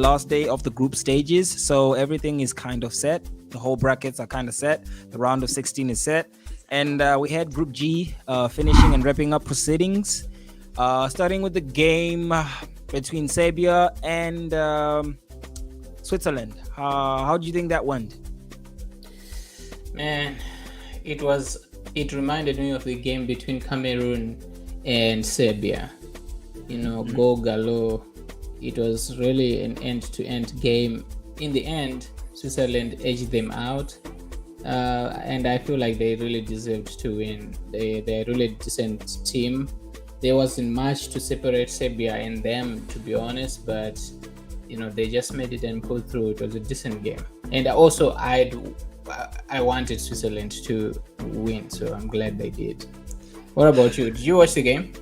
last day of the group stages, so everything is kind of set. The whole brackets are kind of set. The round of 16 is set, and we had Group G finishing and wrapping up proceedings, starting with the game between Serbia and Switzerland. How do you think that went? Man, it reminded me of the game between Cameroon and Serbia. Go Gallo. It was really an end-to-end game. In the end, Switzerland edged them out, and I feel like they really deserved to win. They're a really decent team. There wasn't much to separate Serbia and them, to be honest, but they just made it and pulled through. It was a decent game, and also I wanted Switzerland to win, so I'm glad they did. What about you? Did you watch the game?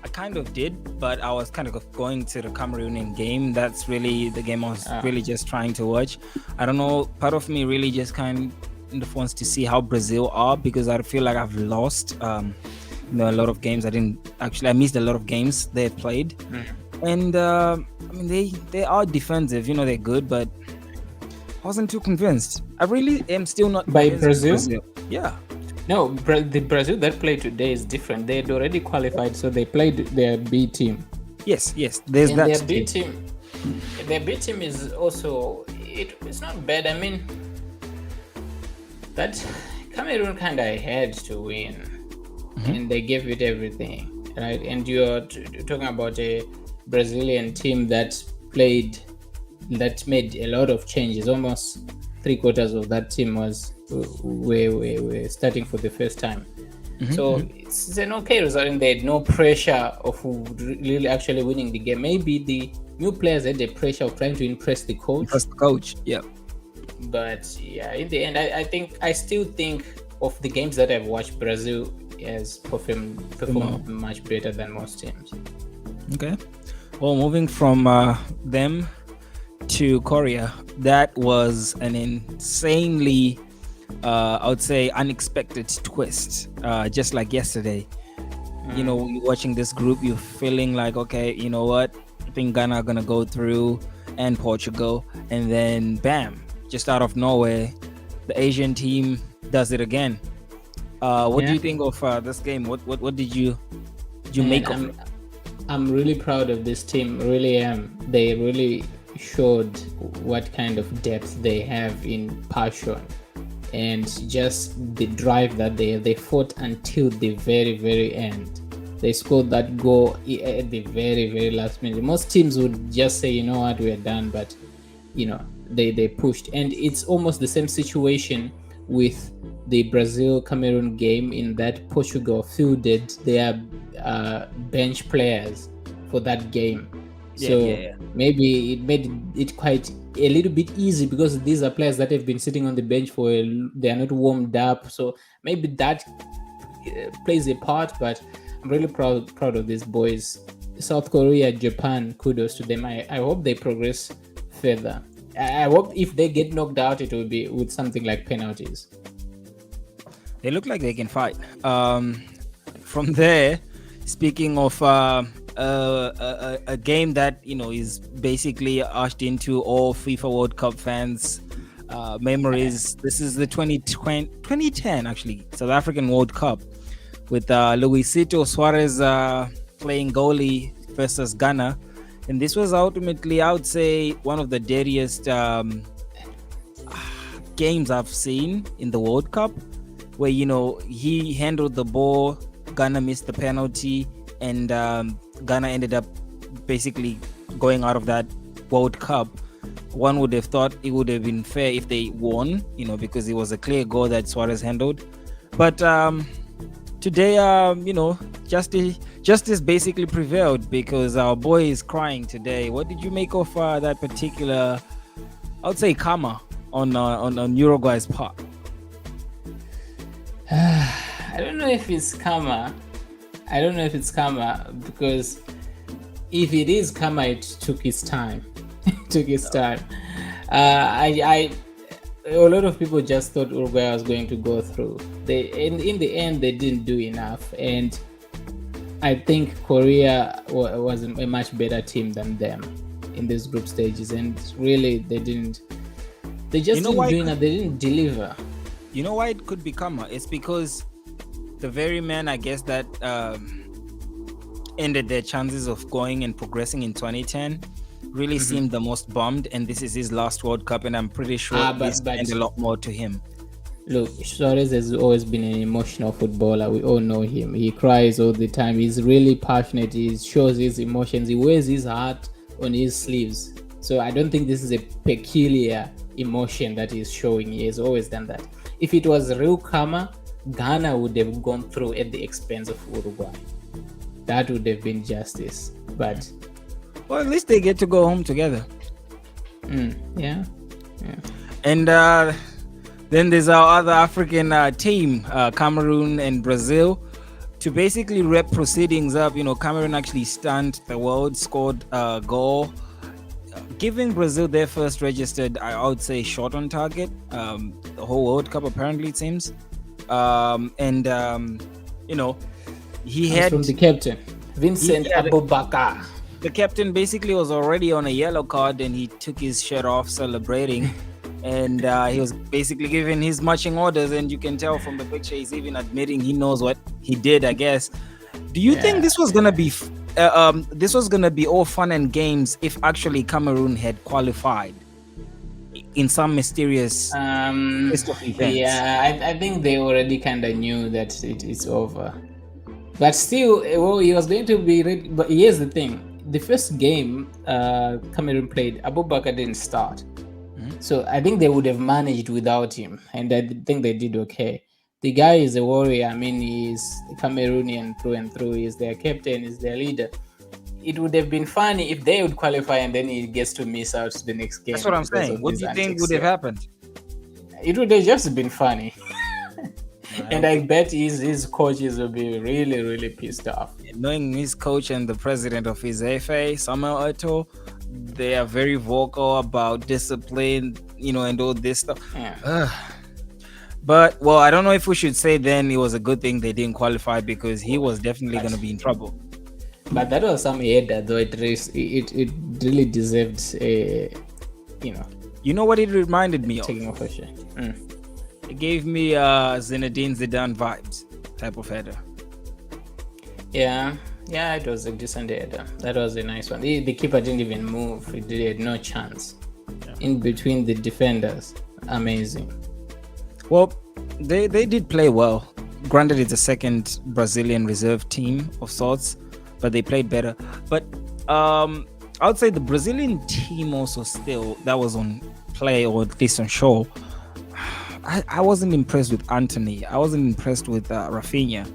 I kind of did, but I was kind of going to the Cameroonian game. That's really the game I was really just trying to watch. I don't know. Part of me really just kind of wants to see how Brazil are, because I feel like I've lost a lot of games. I missed a lot of games they played. And I mean, they are defensive. They're good, but I wasn't too convinced. I really am still not by Brazil. Yeah. No, the Brazil that played today is different. They had already qualified, so they played their B team. Yes. There's and that. Their B team is also it's not bad. I mean, that Cameroon kind of had to win, and they gave it everything, right? And you're talking about a Brazilian team that made a lot of changes. Almost 3/4 of that team were starting for the first time. So it's an okay result, and they had no pressure of who really actually winning the game. Maybe the new players had the pressure of trying to impress the coach. Yeah. But yeah, in the end, I still think of the games that I've watched, Brazil has performed much better than most teams. Okay. Well, moving from them to Korea, that was an insanely, I would say, unexpected twist. Just like yesterday, you're watching this group, you're feeling like, okay, you know what? I think Ghana are gonna go through, and Portugal, and then bam, just out of nowhere, the Asian team does it again. What do you think of this game? What did you make of it? I'm really proud of this team. Really am. They really showed what kind of depth they have in passion and just the drive that they fought until the very, very end. They scored that goal at the very, very last minute. Most teams would just say, you know what, we're done, but they pushed. And it's almost the same situation with the Brazil-Cameroon game, in that Portugal fielded their bench players for that game. Maybe it made it quite a little bit easy, because these are players that have been sitting on the bench they are not warmed up. So maybe that plays a part, but I'm really proud of these boys. South Korea, Japan, kudos to them. I hope they progress further. I hope if they get knocked out, it will be with something like penalties. They look like they can fight. From there, speaking of a game that is basically ushered into all FIFA World Cup fans' memories. This is the 2010 actually South African World Cup, with Luisito Suarez playing goalie versus Ghana, and this was ultimately, I would say, one of the dirtiest games I've seen in the World Cup, where he handled the ball, Ghana missed the penalty, and Ghana ended up basically going out of that World Cup. One would have thought it would have been fair if they won, because it was a clear goal that Suarez handled. But today, justice basically prevailed, because our boy is crying today. What did you make of that particular, I would say, karma on Uruguay's part? I don't know if it's karma. Because if it is karma, it took its time. A lot of people just thought Uruguay was going to go through. In the end, they didn't do enough, and I think Korea was a much better team than them. in these group stages, and really they didn't. They just You know didn't why? do enough. They didn't deliver. You know why it could be karma? It's because the very men, I guess, that ended their chances of going and progressing in 2010 really seemed the most bummed, and this is his last World Cup, and I'm pretty sure this But meant a lot more to him. look, Suarez has always been an emotional footballer. We all know him. He cries all the time. He's really passionate. He shows his emotions. He wears his heart on his sleeves. So I don't think this is a peculiar emotion that he's showing. He has always done that. If it was real karma, Ghana would have gone through at the expense of Uruguay. That would have been justice. But Well, at least they get to go home together. yeah. And then there's our other African team, Cameroon and Brazil. To basically wrap proceedings up, Cameroon actually stunned the world, scored a goal, giving Brazil their first registered, I would say, shot on target. The whole World Cup, apparently, it seems. He That's had from the captain, Vincent Yeah, Aboubakar. the captain basically was already on a yellow card, and he took his shirt off celebrating. And he was basically giving his marching orders, and you can tell from the picture he's even admitting he knows what he did, I guess. Do you think this was gonna be all fun and games if actually Cameroon had qualified in some mysterious twist of events? Yeah, I think they already kind of knew that it's over. But still, well, he was going to be ready. But here's the thing: the first game Cameroon played, Aboubakar didn't start. So I think they would have managed without him, and I think they did okay. The guy is a warrior. I mean, he's Cameroonian through and through. He's their captain. He's their leader. It would have been funny if they would qualify and then he gets to miss out the next game. That's what I'm saying. What do you think would have happened? It would have just been funny. And I bet his coaches will be really, really pissed off. Knowing his coach and the president of his FA, Samuel Eto'o, they are very vocal about discipline, and all this stuff. Yeah. But, well, I don't know if we should say then it was a good thing they didn't qualify, because he was definitely going to be in trouble. But that was some header, though. It really deserved a, You know what it reminded me of? taking off a shot. It gave me Zinedine Zidane vibes type of header. Yeah, it was a decent header. That was a nice one. The keeper didn't even move. He had no chance. In between the defenders. Amazing. Well, they did play well. Granted, it's a second Brazilian reserve team of sorts, but they played better. But I would say the Brazilian team also still, that was on play, or at least on show, I wasn't impressed with Anthony. I wasn't impressed with Rafinha.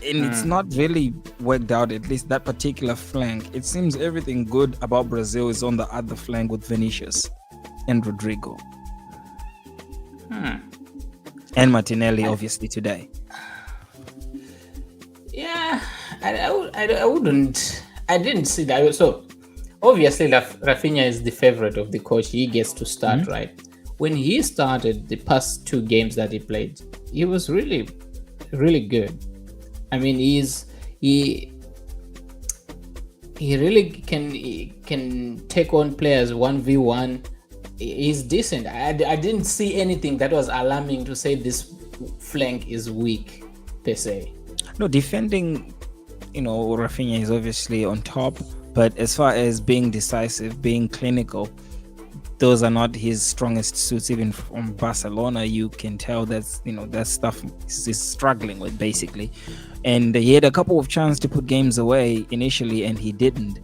And it's not really worked out, at least that particular flank. It seems everything good about Brazil is on the other flank with Vinicius and Rodrigo. And Martinelli, obviously, today. Yeah, I wouldn't. I didn't see that. So, obviously, Rafinha is the favorite of the coach. He gets to start, right? When he started the past two games that he played, he was really, really good. I mean, he really can take on players 1v1. He's decent. I didn't see anything that was alarming to say this flank is weak per se. No, defending, Rafinha is obviously on top, but as far as being decisive, being clinical, those are not his strongest suits. Even from Barcelona, you can tell that's that stuff he's struggling with, basically. And he had a couple of chances to put games away initially, and he didn't.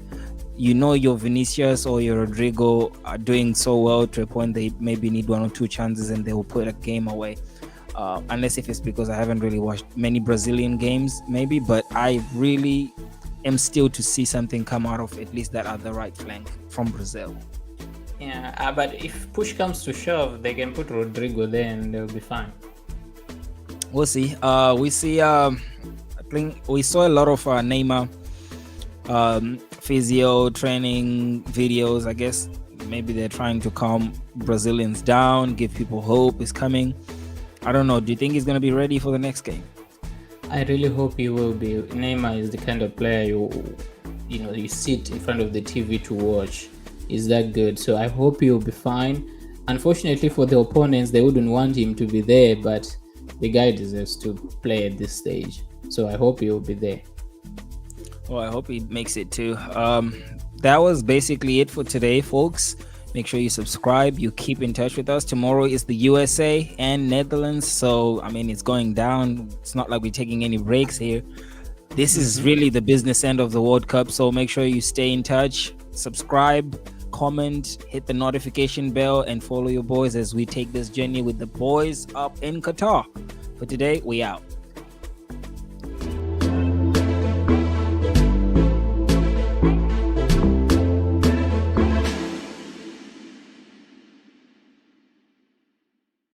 Your Vinicius or your Rodrigo are doing so well to a point they maybe need one or two chances and they will put a game away. Unless if it's because I haven't really watched many Brazilian games, maybe, but I really am still to see something come out of at least that other right flank from Brazil. Yeah, but if push comes to shove, they can put Rodrigo there and they'll be fine. We'll see. I think we saw a lot of Neymar physio training videos. I guess maybe they're trying to calm Brazilians down, give people hope is coming. I don't know. Do you think he's going to be ready for the next game? I really hope he will be. Neymar is the kind of player you sit in front of the TV to watch. Is that good? So I hope he'll be fine. Unfortunately for the opponents, they wouldn't want him to be there, but the guy deserves to play at this stage. So I hope he'll be there. Well, I hope he makes it too. That was basically it for today, folks. Make sure you subscribe. You keep in touch with us. Tomorrow is the USA and Netherlands. So, I mean, it's going down. It's not like we're taking any breaks here. This is really the business end of the World Cup. So make sure you stay in touch, subscribe, comment, hit the notification bell, and follow your boys as we take this journey with the boys up in Qatar. For today, we out.